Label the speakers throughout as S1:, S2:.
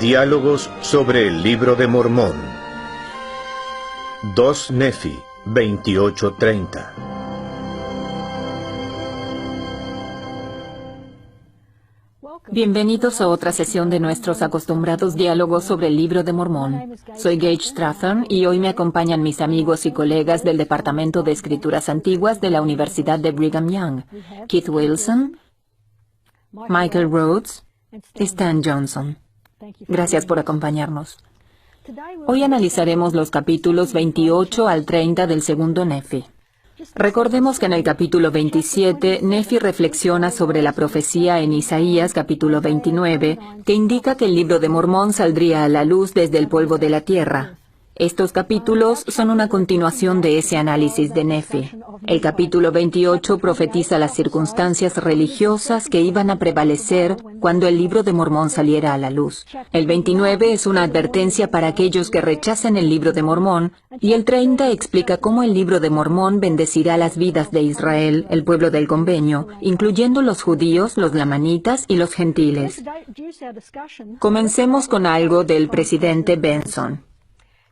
S1: Diálogos sobre el Libro de Mormón. 2 Nefi, 28:30.
S2: Bienvenidos a otra sesión de nuestros acostumbrados diálogos sobre el Libro de Mormón. Soy Gage Strathern y hoy me acompañan mis amigos y colegas del Departamento de Escrituras Antiguas de la Universidad de Brigham Young, Keith Wilson, Michael Rhodes y Stan Johnson. Gracias por acompañarnos. Hoy analizaremos los capítulos 28 al 30 del segundo Nefi. Recordemos que en el capítulo 27, Nefi reflexiona sobre la profecía en Isaías capítulo 29, que indica que el Libro de Mormón saldría a la luz desde el polvo de la tierra. Estos capítulos son una continuación de ese análisis de Nefi. El capítulo 28 profetiza las circunstancias religiosas que iban a prevalecer cuando el Libro de Mormón saliera a la luz. El 29 es una advertencia para aquellos que rechacen el Libro de Mormón, y el 30 explica cómo el Libro de Mormón bendecirá las vidas de Israel, el pueblo del convenio, incluyendo los judíos, los lamanitas y los gentiles. Comencemos con algo del presidente Benson.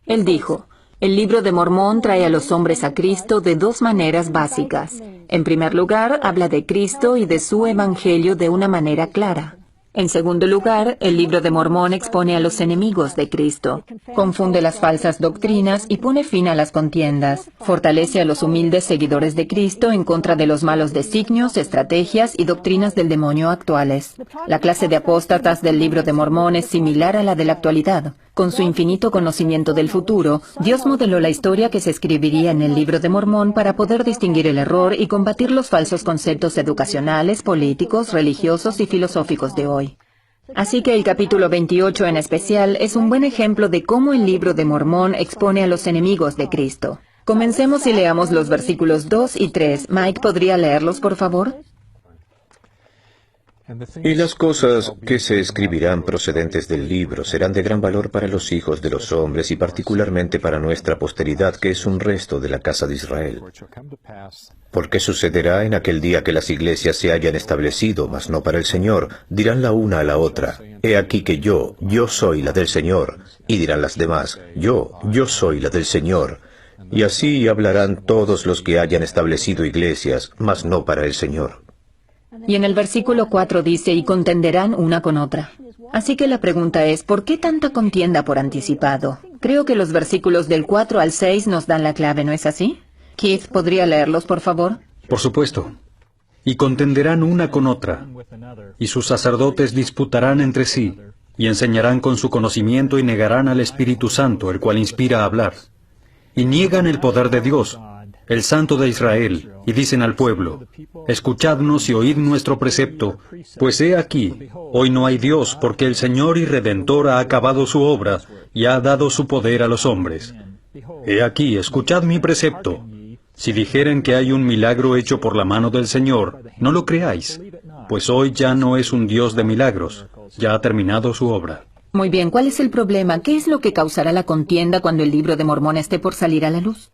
S2: Él dijo, el Libro de Mormón trae a los hombres a Cristo de dos maneras básicas. En primer lugar, habla de Cristo y de su evangelio de una manera clara. En segundo lugar, el Libro de Mormón expone a los enemigos de Cristo, confunde las falsas doctrinas y pone fin a las contiendas, fortalece a los humildes seguidores de Cristo en contra de los malos designios, estrategias y doctrinas del demonio actuales. La clase de apóstatas del Libro de Mormón es similar a la de la actualidad. Con su infinito conocimiento del futuro, Dios modeló la historia que se escribiría en el Libro de Mormón para poder distinguir el error y combatir los falsos conceptos educacionales, políticos, religiosos y filosóficos de hoy. Así que el capítulo 28 en especial es un buen ejemplo de cómo el Libro de Mormón expone a los enemigos de Cristo. Comencemos y leamos los versículos 2 y 3. Mike, ¿podría leerlos, por favor?
S1: Y las cosas que se escribirán procedentes del libro serán de gran valor para los hijos de los hombres y particularmente para nuestra posteridad, que es un resto de la casa de Israel. Porque sucederá en aquel día que las iglesias se hayan establecido, mas no para el Señor, dirán la una a la otra, he aquí que yo soy la del Señor, y dirán las demás, yo soy la del Señor. Y así hablarán todos los que hayan establecido iglesias, mas no para el Señor.
S2: Y en el versículo 4 dice, y contenderán una con otra. Así que la pregunta es, ¿por qué tanta contienda por anticipado? Creo que los versículos del 4 al 6 nos dan la clave, ¿no es así? Keith, ¿podría leerlos, por favor?
S3: Por supuesto. Y contenderán una con otra, y sus sacerdotes disputarán entre sí, y enseñarán con su conocimiento y negarán al Espíritu Santo, el cual inspira a hablar. Y niegan el poder de Dios, el Santo de Israel, y dicen al pueblo, escuchadnos y oíd nuestro precepto, pues he aquí, hoy no hay Dios, porque el Señor y Redentor ha acabado su obra, y ha dado su poder a los hombres. He aquí, escuchad mi precepto. Si dijeren que hay un milagro hecho por la mano del Señor, no lo creáis, pues hoy ya no es un Dios de milagros, ya ha terminado su obra.
S2: Muy bien, ¿cuál es el problema? ¿Qué es lo que causará la contienda cuando el Libro de Mormón esté por salir a la luz?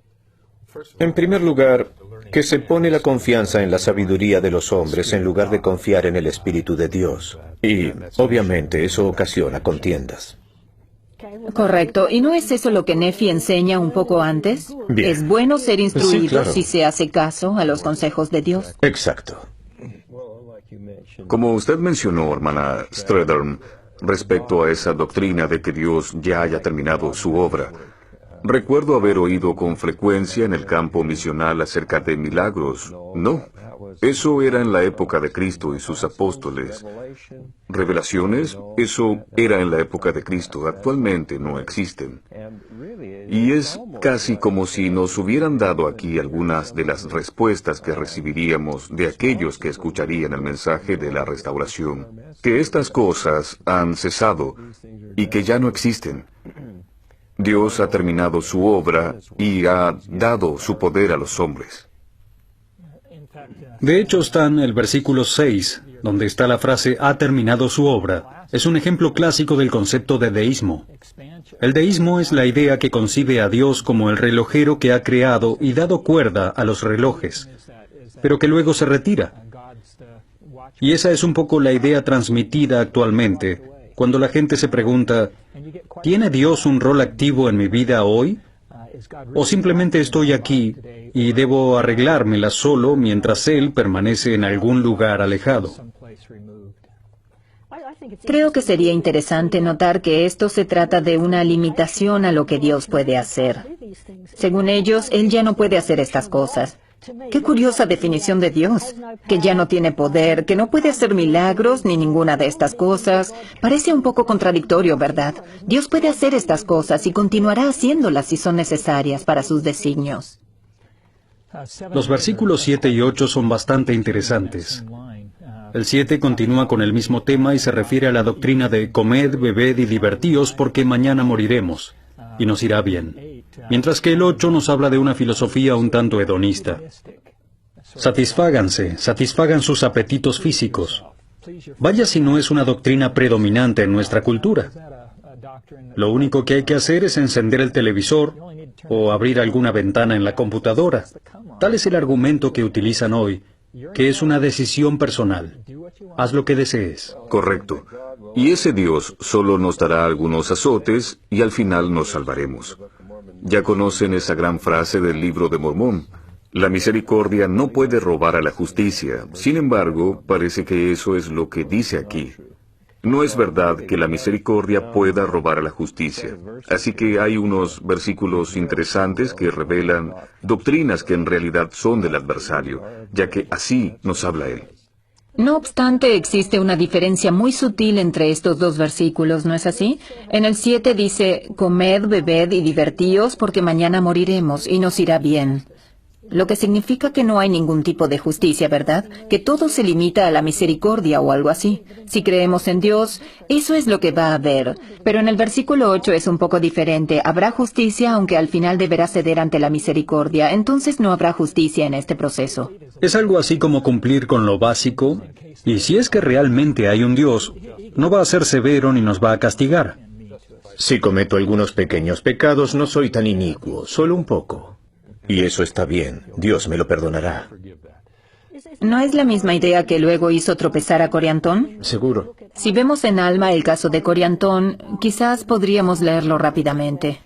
S1: En primer lugar, que se pone la confianza en la sabiduría de los hombres en lugar de confiar en el Espíritu de Dios. Y, obviamente, eso ocasiona contiendas.
S2: Correcto. ¿Y no es eso lo que Nefi enseña un poco antes?
S1: Bien.
S2: Es bueno ser instruido
S1: Sí, claro.
S2: si se hace caso a los consejos de Dios.
S1: Exacto.
S4: Como usted mencionó, hermana Strathern, respecto a esa doctrina de que Dios ya haya terminado su obra, recuerdo haber oído con frecuencia en el campo misional acerca de milagros. No, eso era en la época de Cristo y sus apóstoles. Revelaciones, eso era en la época de Cristo. Actualmente no existen. Y es casi como si nos hubieran dado aquí algunas de las respuestas que recibiríamos de aquellos que escucharían el mensaje de la restauración. Que estas cosas han cesado y que ya no existen. Dios ha terminado su obra y ha dado su poder a los hombres.
S3: De hecho, Stan, el versículo 6, donde está la frase ha terminado su obra, es un ejemplo clásico del concepto de deísmo. El deísmo es la idea que concibe a Dios como el relojero que ha creado y dado cuerda a los relojes, pero que luego se retira. Y esa es un poco la idea transmitida actualmente, Cuando la gente se pregunta, ¿tiene Dios un rol activo en mi vida hoy? ¿O simplemente estoy aquí y debo arreglármela solo mientras Él permanece en algún lugar alejado?
S2: Creo que sería interesante notar que esto se trata de una limitación a lo que Dios puede hacer. Según ellos, Él ya no puede hacer estas cosas. Qué curiosa definición de Dios, que ya no tiene poder, que no puede hacer milagros ni ninguna de estas cosas. Parece un poco contradictorio, ¿verdad? Dios puede hacer estas cosas y continuará haciéndolas si son necesarias para sus designios.
S3: Los versículos 7 y 8 son bastante interesantes. El 7 continúa con el mismo tema y se refiere a la doctrina de comed, bebed y divertíos porque mañana moriremos y nos irá bien. Mientras que el 8 nos habla de una filosofía un tanto hedonista. Satisfáganse, satisfagan sus apetitos físicos. Vaya si no es una doctrina predominante en nuestra cultura. Lo único que hay que hacer es encender el televisor o abrir alguna ventana en la computadora. Tal es el argumento que utilizan hoy, que es una decisión personal. Haz lo que desees.
S4: Correcto. Y ese Dios solo nos dará algunos azotes y al final nos salvaremos. Ya conocen esa gran frase del Libro de Mormón. La misericordia no puede robar a la justicia. Sin embargo, parece que eso es lo que dice aquí. No es verdad que la misericordia pueda robar a la justicia. Así que hay unos versículos interesantes que revelan doctrinas que en realidad son del adversario, ya que así nos habla él.
S2: No obstante, existe una diferencia muy sutil entre estos dos versículos, ¿no es así? En el 7 dice, comed, bebed y divertíos porque mañana moriremos y nos irá bien. Lo que significa que no hay ningún tipo de justicia, ¿verdad? Que todo se limita a la misericordia o algo así. Si creemos en Dios, eso es lo que va a haber. Pero en el versículo 8 es un poco diferente. Habrá justicia, aunque al final deberá ceder ante la misericordia. Entonces no habrá justicia en este proceso.
S3: Es algo así como cumplir con lo básico, y si es que realmente hay un Dios, no va a ser severo ni nos va a castigar.
S1: Si cometo algunos pequeños pecados, no soy tan inicuo, solo un poco. Y eso está bien, Dios me lo perdonará.
S2: ¿No es la misma idea que luego hizo tropezar a Coriantón?
S1: Seguro.
S2: Si vemos en Alma el caso de Coriantón, quizás podríamos leerlo rápidamente.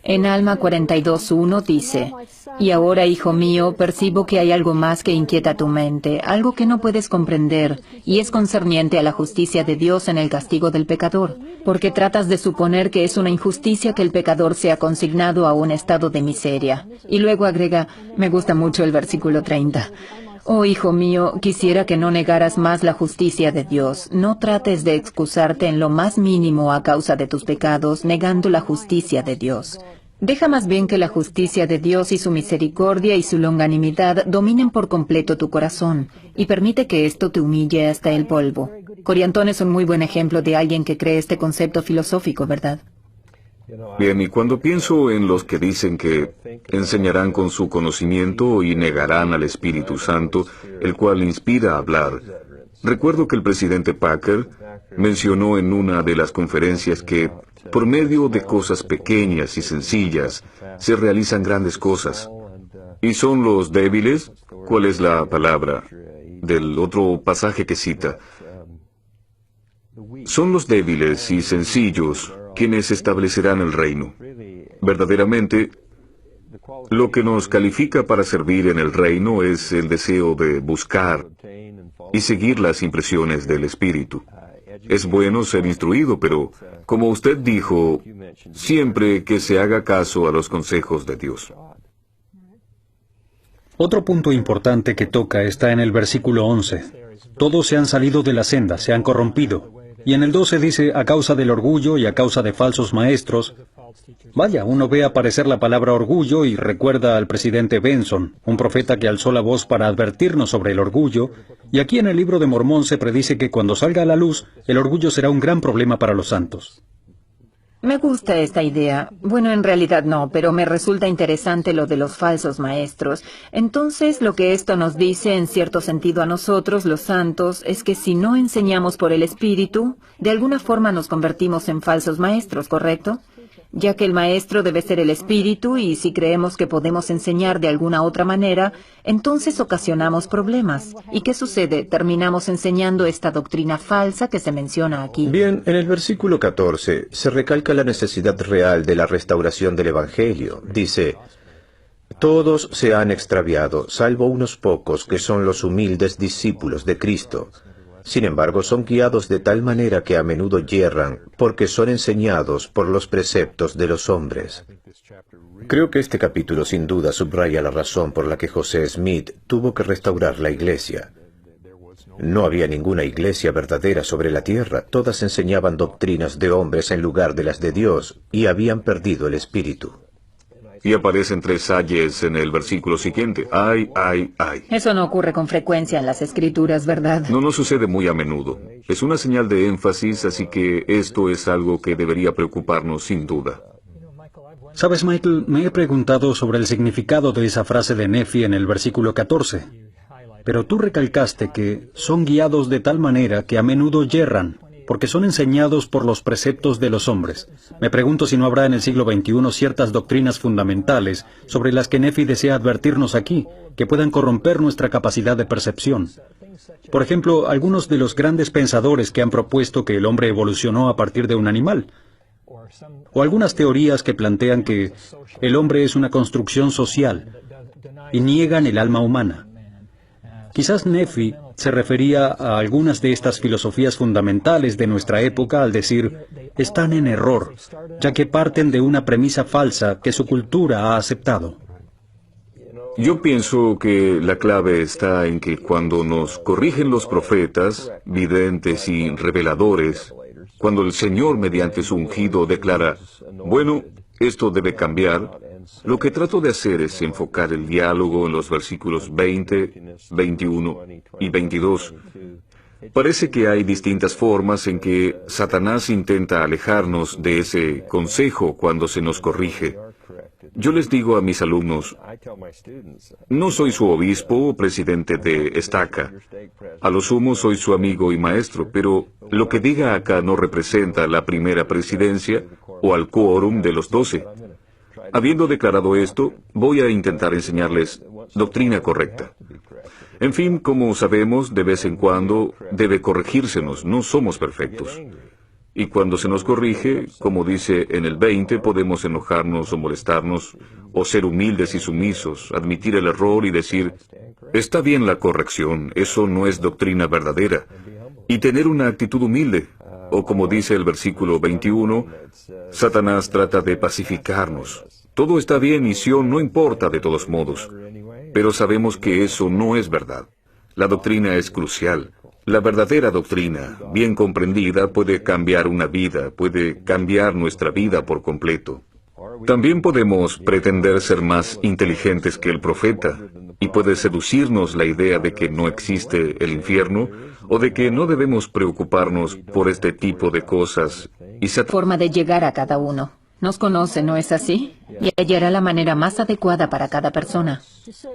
S2: En Alma 42:1 dice, «Y ahora, hijo mío, percibo que hay algo más que inquieta tu mente, algo que no puedes comprender, y es concerniente a la justicia de Dios en el castigo del pecador, porque tratas de suponer que es una injusticia que el pecador sea consignado a un estado de miseria». Y luego agrega, me gusta mucho el versículo 30, «Oh, hijo mío, quisiera que no negaras más la justicia de Dios. No trates de excusarte en lo más mínimo a causa de tus pecados, negando la justicia de Dios. Deja más bien que la justicia de Dios y su misericordia y su longanimidad dominen por completo tu corazón, y permite que esto te humille hasta el polvo». Coriantón es un muy buen ejemplo de alguien que cree este concepto filosófico, ¿verdad?
S4: Bien, y cuando pienso en los que dicen que enseñarán con su conocimiento y negarán al Espíritu Santo, el cual inspira a hablar, recuerdo que el presidente Packer mencionó en una de las conferencias que, por medio de cosas pequeñas y sencillas, se realizan grandes cosas. ¿Y son los débiles? ¿Cuál es la palabra del otro pasaje que cita? Son los débiles y sencillos quienes establecerán el reino. Verdaderamente, lo que nos califica para servir en el reino es el deseo de buscar y seguir las impresiones del Espíritu. Es bueno ser instruido, pero, como usted dijo, siempre que se haga caso a los consejos de Dios.
S3: Otro punto importante que toca está en el versículo 11. Todos se han salido de la senda, se han corrompido. Y en el 12 dice, a causa del orgullo y a causa de falsos maestros. Vaya, uno ve aparecer la palabra orgullo y recuerda al presidente Benson, un profeta que alzó la voz para advertirnos sobre el orgullo, y aquí en el Libro de Mormón se predice que cuando salga a la luz, el orgullo será un gran problema para los santos.
S2: Me gusta esta idea. Bueno, en realidad no, pero me resulta interesante lo de los falsos maestros. Entonces, lo que esto nos dice, en cierto sentido a nosotros, los santos, es que si no enseñamos por el Espíritu, de alguna forma nos convertimos en falsos maestros, ¿correcto? ya que el maestro debe ser el espíritu y si creemos que podemos enseñar de alguna otra manera, entonces ocasionamos problemas. ¿Y qué sucede? Terminamos enseñando esta doctrina falsa que se menciona aquí.
S1: Bien, en el versículo 14 se recalca la necesidad real de la restauración del Evangelio. Dice: todos se han extraviado, salvo unos pocos que son los humildes discípulos de Cristo. Sin embargo, son guiados de tal manera que a menudo yerran, porque son enseñados por los preceptos de los hombres. Creo que este capítulo sin duda subraya la razón por la que José Smith tuvo que restaurar la iglesia. No había ninguna iglesia verdadera sobre la tierra, todas enseñaban doctrinas de hombres en lugar de las de Dios, y habían perdido el espíritu.
S4: Y aparecen 3 ayes en el versículo siguiente. Ay, ay, ay.
S2: Eso no ocurre con frecuencia en las Escrituras, ¿verdad?
S4: No nos sucede muy a menudo. Es una señal de énfasis, así que esto es algo que debería preocuparnos sin duda.
S3: Sabes, Michael, me he preguntado sobre el significado de esa frase de Nefi en el versículo 14. Pero tú recalcaste que son guiados de tal manera que a menudo yerran, porque son enseñados por los preceptos de los hombres. Me pregunto si no habrá en el siglo XXI ciertas doctrinas fundamentales sobre las que Nefi desea advertirnos aquí, que puedan corromper nuestra capacidad de percepción. Por ejemplo, algunos de los grandes pensadores que han propuesto que el hombre evolucionó a partir de un animal, o algunas teorías que plantean que el hombre es una construcción social y niegan el alma humana. Quizás Nefi se refería a algunas de estas filosofías fundamentales de nuestra época al decir, están en error, ya que parten de una premisa falsa que su cultura ha aceptado.
S4: Yo pienso que la clave está en que cuando nos corrigen los profetas, videntes y reveladores, cuando el Señor mediante su ungido declara, bueno, esto debe cambiar, lo que trato de hacer es enfocar el diálogo en los versículos 20, 21 y 22. Parece que hay distintas formas en que Satanás intenta alejarnos de ese consejo cuando se nos corrige. Yo les digo a mis alumnos, no soy su obispo o presidente de estaca. A lo sumo soy su amigo y maestro, pero lo que diga acá no representa la primera presidencia o al quórum de los 12. Habiendo declarado esto, voy a intentar enseñarles doctrina correcta. En fin, como sabemos, de vez en cuando debe corregírsenos, no somos perfectos. Y cuando se nos corrige, como dice en el 20, podemos enojarnos o molestarnos, o ser humildes y sumisos, admitir el error y decir, está bien la corrección, eso no es doctrina verdadera, y tener una actitud humilde. O como dice el versículo 21, Satanás trata de pacificarnos. Todo está bien y Sión no importa de todos modos. Pero sabemos que eso no es verdad. La doctrina es crucial. La verdadera doctrina, bien comprendida, puede cambiar una vida, puede cambiar nuestra vida por completo. También podemos pretender ser más inteligentes que el profeta, y puede seducirnos la idea de que no existe el infierno, o de que no debemos preocuparnos por este tipo de cosas. Y
S2: forma de llegar a cada uno. Nos conoce, ¿no es así? Y hallará la manera más adecuada para cada persona.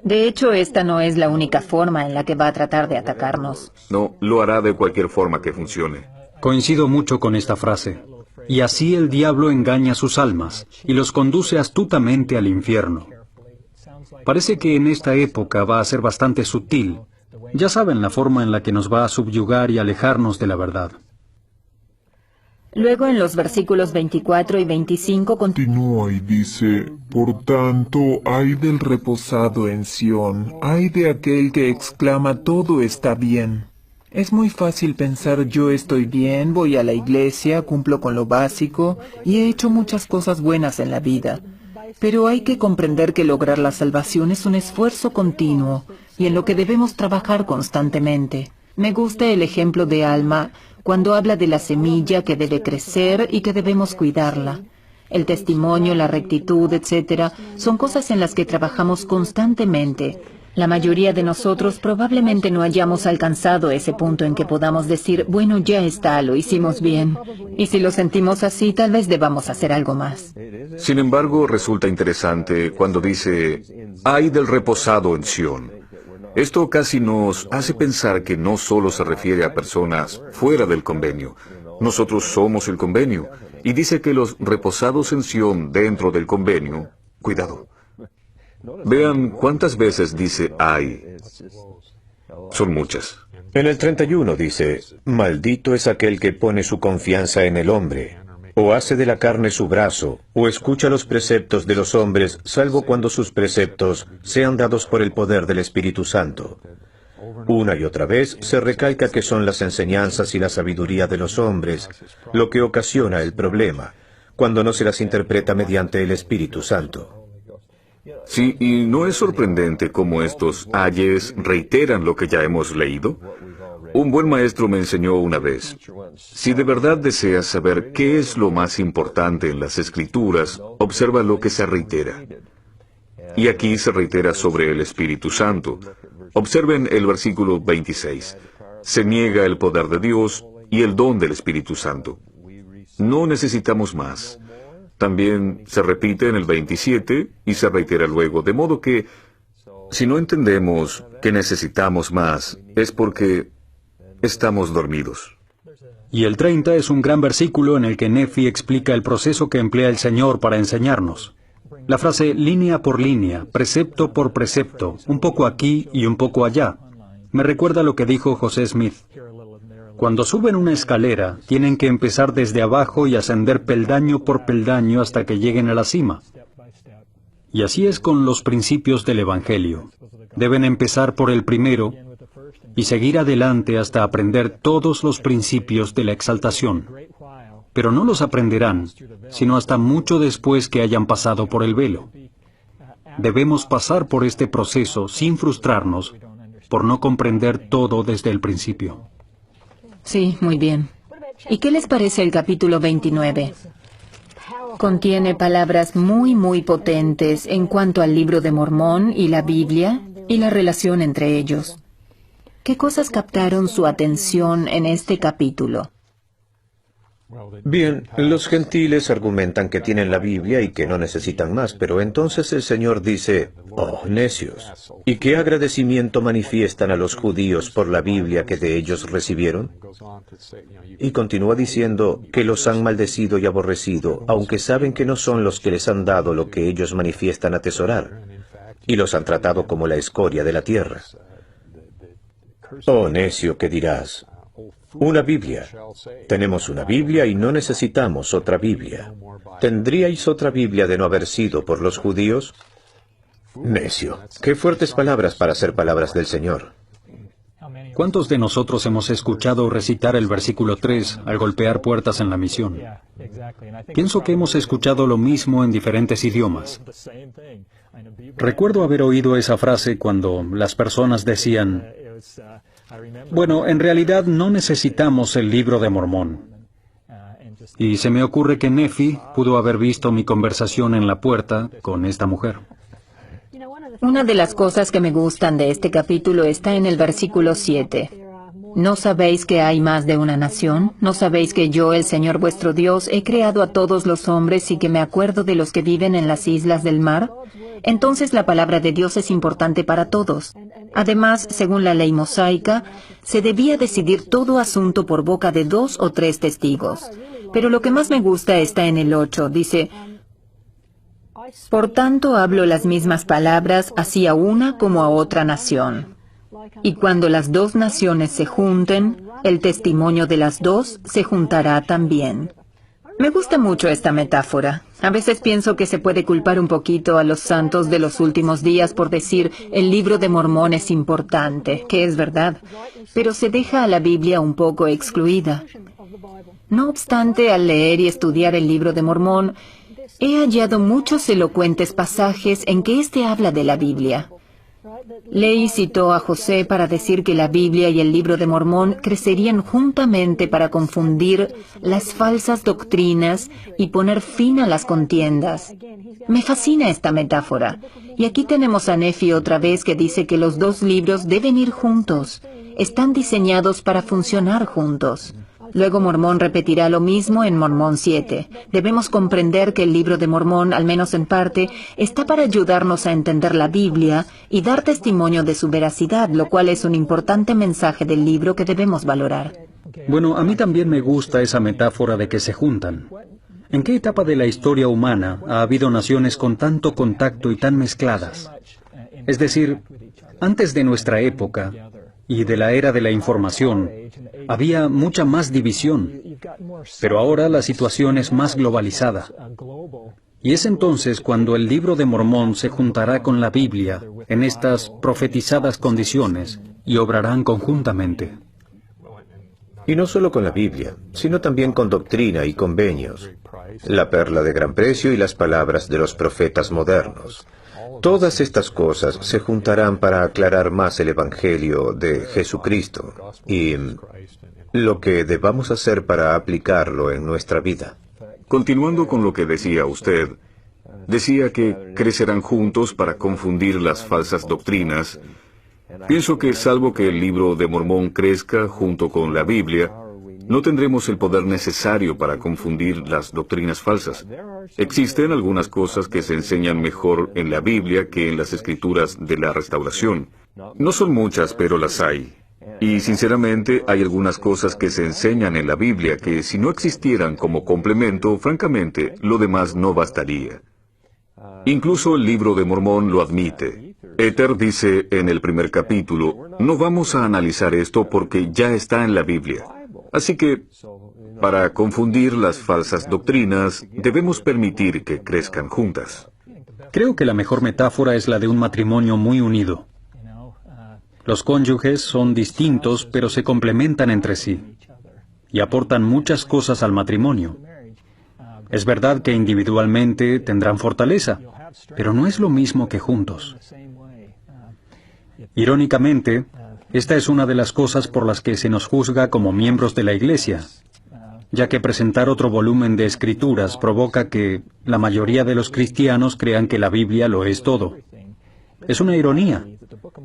S2: De hecho, esta no es la única forma en la que va a tratar de atacarnos.
S4: No, lo hará de cualquier forma que funcione.
S3: Coincido mucho con esta frase. Y así el diablo engaña sus almas y los conduce astutamente al infierno. Parece que en esta época va a ser bastante sutil. Ya saben la forma en la que nos va a subyugar y alejarnos de la verdad.
S2: Luego en los versículos 24 y 25
S5: continúa y dice, por tanto, ay del reposado en Sión, ay de aquel que exclama todo está bien. Es muy fácil pensar yo estoy bien, voy a la iglesia, cumplo con lo básico y he hecho muchas cosas buenas en la vida. Pero hay que comprender que lograr la salvación es un esfuerzo continuo y en lo que debemos trabajar constantemente. Me gusta el ejemplo de Alma cuando habla de la semilla que debe crecer y que debemos cuidarla. El testimonio, la rectitud, etc., son cosas en las que trabajamos constantemente. La mayoría de nosotros probablemente no hayamos alcanzado ese punto en que podamos decir, bueno, ya está, lo hicimos bien. Y si lo sentimos así, tal vez debamos hacer algo más.
S4: Sin embargo, resulta interesante cuando dice, ay del reposado en Sión. Esto casi nos hace pensar que no solo se refiere a personas fuera del convenio. Nosotros somos el convenio, y dice que los reposados en Sión dentro del convenio, cuidado, vean cuántas veces dice hay. Son muchas.
S1: En el 31 dice, maldito es aquel que pone su confianza en el hombre, o hace de la carne su brazo, o escucha los preceptos de los hombres, salvo cuando sus preceptos sean dados por el poder del Espíritu Santo. Una y otra vez se recalca que son las enseñanzas y la sabiduría de los hombres lo que ocasiona el problema, cuando no se las interpreta mediante el Espíritu Santo.
S4: Sí, y ¿no es sorprendente cómo estos ayes reiteran lo que ya hemos leído? Un buen maestro me enseñó una vez, si de verdad deseas saber qué es lo más importante en las Escrituras, observa lo que se reitera. Y aquí se reitera sobre el Espíritu Santo. Observen el versículo 26. Se niega el poder de Dios y el don del Espíritu Santo. No necesitamos más. También se repite en el 27 y se reitera luego, de modo que si no entendemos que necesitamos más, es porque estamos dormidos.
S3: Y el 30 es un gran versículo en el que Nefi explica el proceso que emplea el Señor para enseñarnos. La frase línea por línea, precepto por precepto, un poco aquí y un poco allá, me recuerda lo que dijo José Smith. Cuando suben una escalera, tienen que empezar desde abajo y ascender peldaño por peldaño hasta que lleguen a la cima. Y así es con los principios del Evangelio. Deben empezar por el primero y seguir adelante hasta aprender todos los principios de la exaltación. Pero no los aprenderán, sino hasta mucho después que hayan pasado por el velo. Debemos pasar por este proceso sin frustrarnos por no comprender todo desde el principio.
S2: Sí, muy bien. ¿Y qué les parece el capítulo 29? Contiene palabras muy potentes en cuanto al libro de Mormón y la Biblia y la relación entre ellos. ¿Qué cosas captaron su atención en este capítulo?
S1: Bien, los gentiles argumentan que tienen la Biblia y que no necesitan más, pero entonces el Señor dice, oh, necios, ¿y qué agradecimiento manifiestan a los judíos por la Biblia que de ellos recibieron? Y continúa diciendo que los han maldecido y aborrecido, aunque saben que no son los que les han dado lo que ellos manifiestan atesorar, y los han tratado como la escoria de la tierra. Oh, necio, ¿qué dirás? Una Biblia. Tenemos una Biblia y no necesitamos otra Biblia. ¿Tendríais otra Biblia de no haber sido por los judíos? Necio. Qué fuertes palabras para ser palabras del Señor.
S3: ¿Cuántos de nosotros hemos escuchado recitar el versículo 3 al golpear puertas en la misión? Pienso que hemos escuchado lo mismo en diferentes idiomas. Recuerdo haber oído esa frase cuando las personas decían, bueno, en realidad no necesitamos el libro de Mormón. Y se me ocurre que Nefi pudo haber visto mi conversación en la puerta con esta mujer.
S2: Una de las cosas que me gustan de este capítulo está en el versículo 7. ¿No sabéis que hay más de una nación? ¿No sabéis que yo, el Señor vuestro Dios, he creado a todos los hombres y que me acuerdo de los que viven en las islas del mar? Entonces la palabra de Dios es importante para todos. Además, según la ley mosaica, se debía decidir todo asunto por boca de 2 o 3 testigos. Pero lo que más me gusta está en el 8. Dice, por tanto hablo las mismas palabras así a una como a otra nación. Y cuando las 2 naciones se junten, el testimonio de las 2 se juntará también. Me gusta mucho esta metáfora. A veces pienso que se puede culpar un poquito a los santos de los últimos días por decir el libro de Mormón es importante, que es verdad, pero se deja a la Biblia un poco excluida. No obstante, al leer y estudiar el libro de Mormón, he hallado muchos elocuentes pasajes en que éste habla de la Biblia. Leí citó a José para decir que la Biblia y el libro de Mormón crecerían juntamente para confundir las falsas doctrinas y poner fin a las contiendas. Me fascina esta metáfora. Y aquí tenemos a Nefi otra vez que dice que los 2 libros deben ir juntos. Están diseñados para funcionar juntos. Luego Mormón repetirá lo mismo en Mormón 7. Debemos comprender que el libro de Mormón, al menos en parte, está para ayudarnos a entender la Biblia y dar testimonio de su veracidad, lo cual es un importante mensaje del libro que debemos valorar.
S3: Bueno, a mí también me gusta esa metáfora de que se juntan. ¿En qué etapa de la historia humana ha habido naciones con tanto contacto y tan mezcladas? Es decir, antes de nuestra época y de la era de la información, había mucha más división, pero ahora la situación es más globalizada. Y es entonces cuando el Libro de Mormón se juntará con la Biblia en estas profetizadas condiciones y obrarán conjuntamente.
S1: Y no solo con la Biblia, sino también con doctrina y convenios, la perla de gran precio y las palabras de los profetas modernos. Todas estas cosas se juntarán para aclarar más el Evangelio de Jesucristo y lo que debamos hacer para aplicarlo en nuestra vida.
S4: Continuando con lo que decía usted, decía que crecerán juntos para confundir las falsas doctrinas. Pienso que salvo que el Libro de Mormón crezca junto con la Biblia, no tendremos el poder necesario para confundir las doctrinas falsas. Existen algunas cosas que se enseñan mejor en la Biblia que en las escrituras de la Restauración. No son muchas, pero las hay. Y sinceramente hay algunas cosas que se enseñan en la Biblia que si no existieran como complemento, francamente, lo demás no bastaría. Incluso el Libro de Mormón lo admite. Ether dice en el primer capítulo, no vamos a analizar esto porque ya está en la Biblia. Así que, para confundir las falsas doctrinas, debemos permitir que crezcan juntas.
S3: Creo que la mejor metáfora es la de un matrimonio muy unido. Los cónyuges son distintos, pero se complementan entre sí y aportan muchas cosas al matrimonio. Es verdad que individualmente tendrán fortaleza, pero no es lo mismo que juntos. Irónicamente, esta es una de las cosas por las que se nos juzga como miembros de la Iglesia, ya que presentar otro volumen de escrituras provoca que la mayoría de los cristianos crean que la Biblia lo es todo. Es una ironía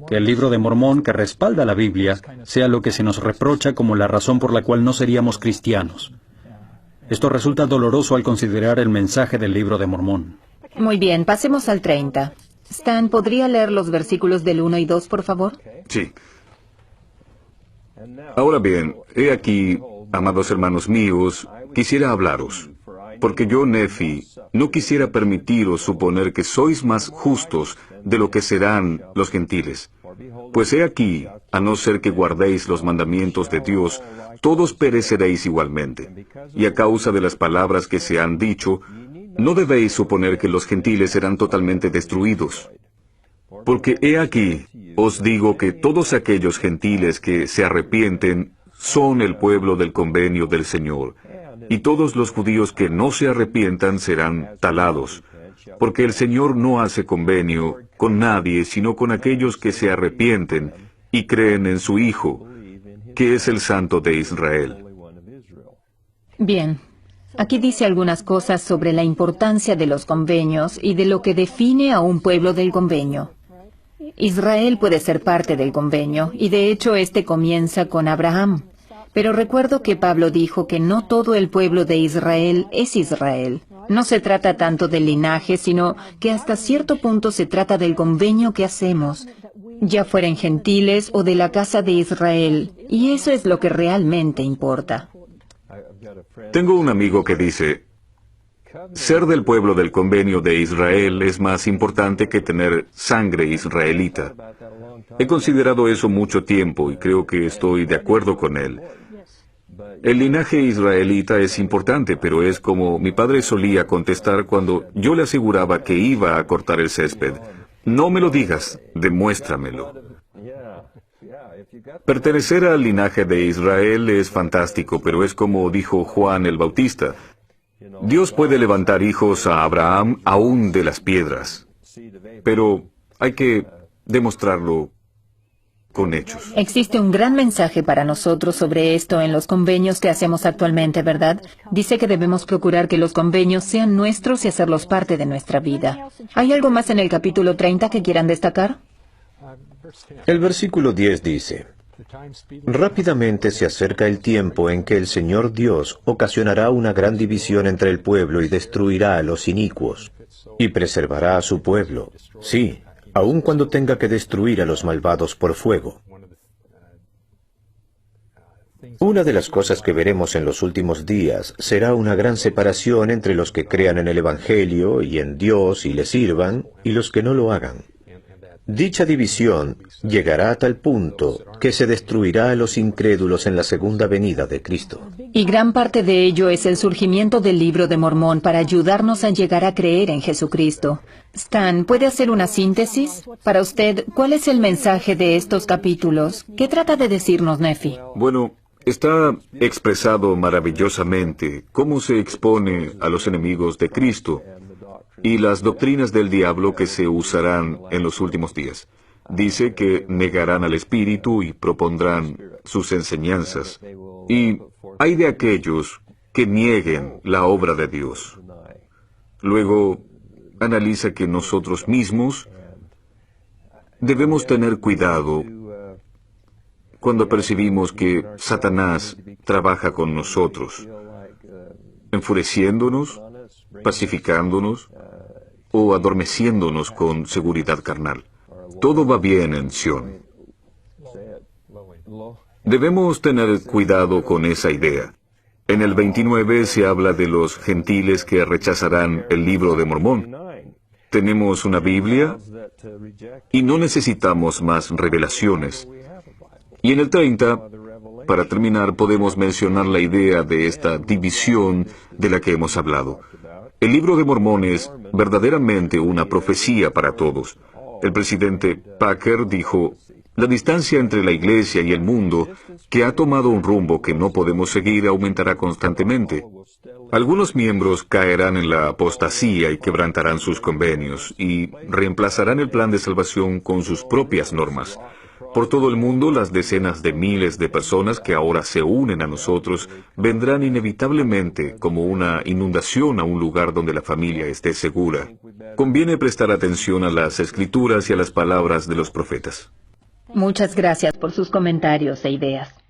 S3: que el Libro de Mormón, que respalda la Biblia, sea lo que se nos reprocha como la razón por la cual no seríamos cristianos. Esto resulta doloroso al considerar el mensaje del Libro de Mormón.
S2: Muy bien, pasemos al 30. Stan, ¿podría leer los versículos del 1 y 2, por favor?
S4: Sí. Ahora bien, he aquí, amados hermanos míos, quisiera hablaros, porque yo, Nefi, no quisiera permitiros suponer que sois más justos de lo que serán los gentiles. Pues he aquí, a no ser que guardéis los mandamientos de Dios, todos pereceréis igualmente. Y a causa de las palabras que se han dicho, no debéis suponer que los gentiles serán totalmente destruidos. Porque he aquí, os digo que todos aquellos gentiles que se arrepienten son el pueblo del convenio del Señor, y todos los judíos que no se arrepientan serán talados, porque el Señor no hace convenio con nadie, sino con aquellos que se arrepienten y creen en su Hijo, que es el Santo de Israel.
S2: Bien. Aquí dice algunas cosas sobre la importancia de los convenios y de lo que define a un pueblo del convenio. Israel puede ser parte del convenio, y de hecho este comienza con Abraham. Pero recuerdo que Pablo dijo que no todo el pueblo de Israel es Israel. No se trata tanto del linaje, sino que hasta cierto punto se trata del convenio que hacemos, ya fueran gentiles o de la casa de Israel, y eso es lo que realmente importa.
S4: Tengo un amigo que dice, ser del pueblo del convenio de Israel es más importante que tener sangre israelita. He considerado eso mucho tiempo y creo que estoy de acuerdo con él. El linaje israelita es importante, pero es como mi padre solía contestar cuando yo le aseguraba que iba a cortar el césped. No me lo digas, demuéstramelo. Pertenecer al linaje de Israel es fantástico, pero es como dijo Juan el Bautista. Dios puede levantar hijos a Abraham aún de las piedras, pero hay que demostrarlo con hechos.
S2: Existe un gran mensaje para nosotros sobre esto en los convenios que hacemos actualmente, ¿verdad? Dice que debemos procurar que los convenios sean nuestros y hacerlos parte de nuestra vida. ¿Hay algo más en el capítulo 30 que quieran destacar?
S1: El versículo 10 dice, rápidamente se acerca el tiempo en que el Señor Dios ocasionará una gran división entre el pueblo y destruirá a los inicuos, y preservará a su pueblo, sí, aun cuando tenga que destruir a los malvados por fuego. Una de las cosas que veremos en los últimos días será una gran separación entre los que crean en el Evangelio y en Dios y le sirvan, y los que no lo hagan. Dicha división llegará a tal punto que se destruirá a los incrédulos en la segunda venida de Cristo.
S2: Y gran parte de ello es el surgimiento del Libro de Mormón para ayudarnos a llegar a creer en Jesucristo. Stan, ¿puede hacer una síntesis? Para usted, ¿cuál es el mensaje de estos capítulos? ¿Qué trata de decirnos Nefi?
S4: Bueno, está expresado maravillosamente cómo se expone a los enemigos de Cristo y las doctrinas del diablo que se usarán en los últimos días. Dice que negarán al Espíritu y propondrán sus enseñanzas. Y hay de aquellos que nieguen la obra de Dios. Luego, analiza que nosotros mismos debemos tener cuidado cuando percibimos que Satanás trabaja con nosotros, enfureciéndonos, pacificándonos o adormeciéndonos con seguridad carnal. Todo va bien en Sión. Debemos tener cuidado con esa idea. En el 29 se habla de los gentiles que rechazarán el Libro de Mormón. Tenemos una Biblia y no necesitamos más revelaciones. Y en el 30, para terminar, podemos mencionar la idea de esta división de la que hemos hablado. El Libro de Mormón es verdaderamente una profecía para todos. El presidente Packer dijo, la distancia entre la Iglesia y el mundo, que ha tomado un rumbo que no podemos seguir, aumentará constantemente. Algunos miembros caerán en la apostasía y quebrantarán sus convenios, y reemplazarán el plan de salvación con sus propias normas. Por todo el mundo, las decenas de miles de personas que ahora se unen a nosotros vendrán inevitablemente como una inundación a un lugar donde la familia esté segura. Conviene prestar atención a las Escrituras y a las palabras de los profetas.
S2: Muchas gracias por sus comentarios e ideas.